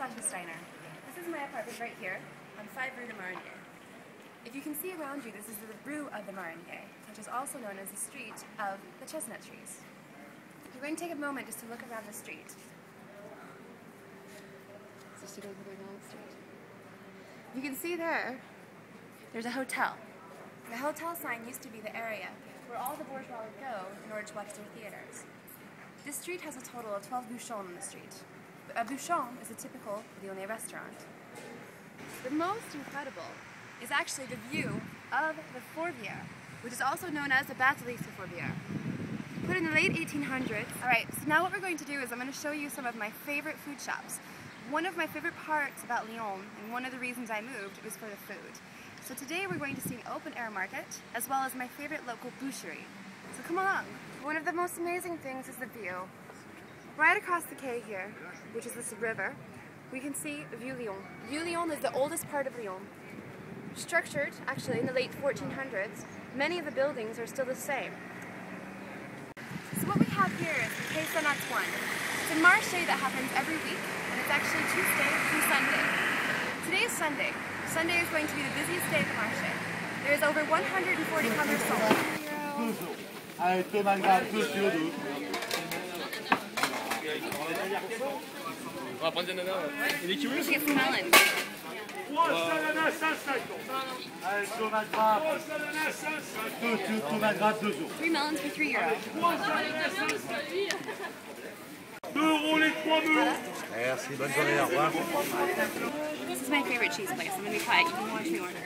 Sasha Steiner. This is my apartment right here on 5 Rue de Marigny. If you can see around you, this is the Rue of the Marigny, which is also known as the street of the chestnut trees. You're going to take a moment just to look around the street. Just to go down the street. You can see there's a hotel. The hotel sign used to be the area where all the bourgeois would go in order to watch their theaters. This street has a total of 12 bouchons on the street. A bouchon is a typical Lyonnais restaurant. The most incredible is actually the view of the Fourvière, which is also known as the Basilique de Fourvière. Put in the late 1800s. Alright, so now what we're going to do is I'm going to show you some of my favorite food shops. One of my favorite parts about Lyon, and one of the reasons I moved, was for the food. So today we're going to see an open-air market, as well as my favorite local boucherie. So come along. One of the most amazing things is the view. Right across the quay here, which is this river, we can see Vieux Lyon. Vieux Lyon is the oldest part of Lyon. Structured, actually, in the late 1400s, many of the buildings are still the same. So what we have here is the Quai Saint-Antoine. It's a marché that happens every week, and it's actually Tuesday through Sunday. Today is Sunday. Sunday is going to be the busiest day of the marché. There is over 140 commerçants. On va prendre des nanas. Il est qui? We should get some melons. 3 melons for €3. Merci, bonne journée, au revoir. This is my favorite cheese place. I'm going to be quiet. You can watch me order.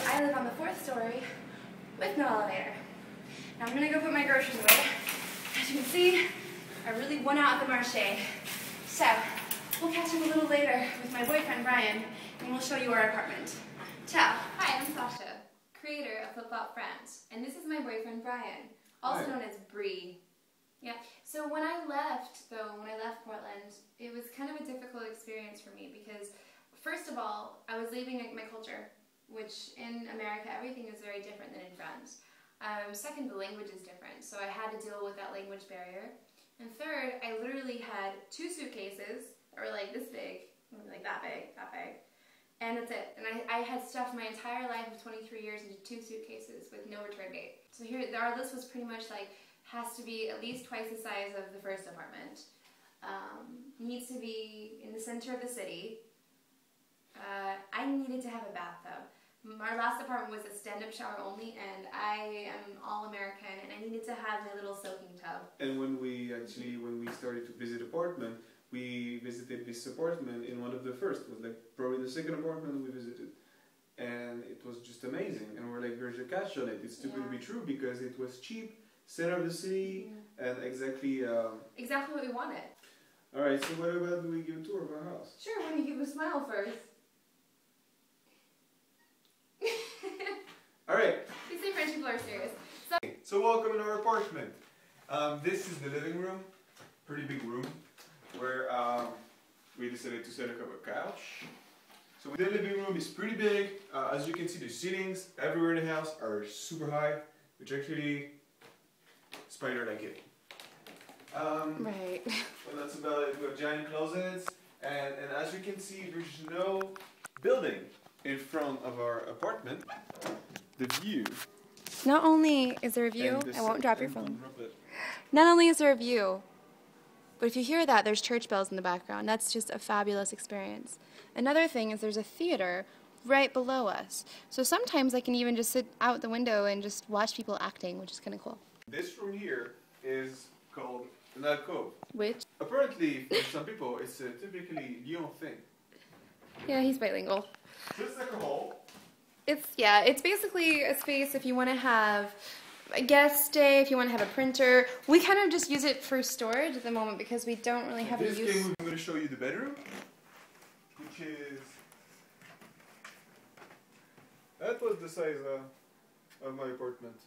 I live on the 4th story with no elevator. Now I'm going to go put my groceries away. As you can see, I really went out at the marché. So, we'll catch up a little later with my boyfriend Brian, and we'll show you our apartment. Ciao. Hi, I'm Sasha, creator of Flip Flop Friends, and this is my boyfriend Brian, also known as Bri. Yeah. So when I left Portland, it was kind of a difficult experience for me because, first of all, I was leaving my culture, which in America everything is very different than in France. Second, the language is different, so I had to deal with that language barrier. And third, I literally had 2 suitcases that were like this big, like that big, and that's it. And I had stuffed my entire life of 23 years into 2 suitcases with no return date. So here, our list was pretty much like, has to be at least twice the size of the first apartment, needs to be in the center of the city. I needed to have a bathtub. Our last apartment was a stand-up shower only, and I am all American, and I needed to have my little soaking tub. And when we started to visit apartment, we visited this apartment in one of the first. It was like probably the second apartment we visited, and it was just amazing. And we're like, there's a catch on it. It's too good to be true because it was cheap, center of the city, and exactly what we wanted. All right. So what about do we give a tour of our house? Sure. Why don't you give a smile first? Alright. You say French people are serious. So welcome to our apartment. This is the living room, pretty big room, where we decided to set up a couch. So the living room is pretty big. As you can see, the ceilings everywhere in the house are super high, which actually spider like it. Right. Well, that's about it. We have giant closets, and as you can see, there's no building in front of our apartment. The view. Not only is there a view, I won't drop your phone. Not only is there a view, but if you hear that, there's church bells in the background. That's just a fabulous experience. Another thing is there's a theater right below us. So sometimes I can even just sit out the window and just watch people acting, which is kind of cool. This room here is called an alcove. Which? Apparently, for some people, it's a typically Lyon thing. Yeah, he's bilingual. Just like a hall. It's basically a space if you want to have a guest stay, if you want to have a printer. We kind of just use it for storage at the moment because we don't really have a use. This game, I'm going to show you the bedroom, which is... That was the size of my apartment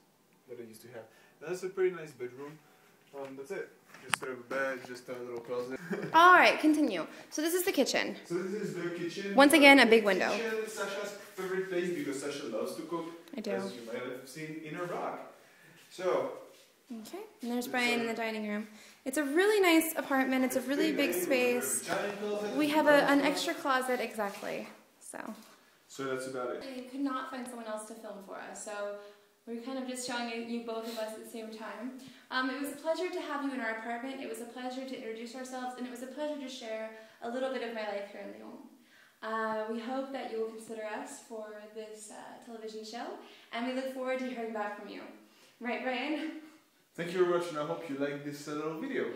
that I used to have. That's a pretty nice bedroom. That's it. Just a bed, just a little closet. Alright, continue. So this is the kitchen. So this is the kitchen. Once again, a big window. Kitchen is Sasha's favorite place because Sasha loves to cook. I do. As you might have seen in her vlog. So, Okay, and there's Brian in the dining room. It's a really nice apartment. It's a really big space. We have an extra closet, exactly. So that's about it. I could not find someone else to film for us, so we're kind of just showing you both of us at the same time. It was a pleasure to have you in our apartment. It was a pleasure to introduce ourselves, and it was a pleasure to share a little bit of my life here in Lyon. We hope that you will consider us for this television show, and we look forward to hearing back from you. Right, Brian? Thank you very much, and I hope you like this little video.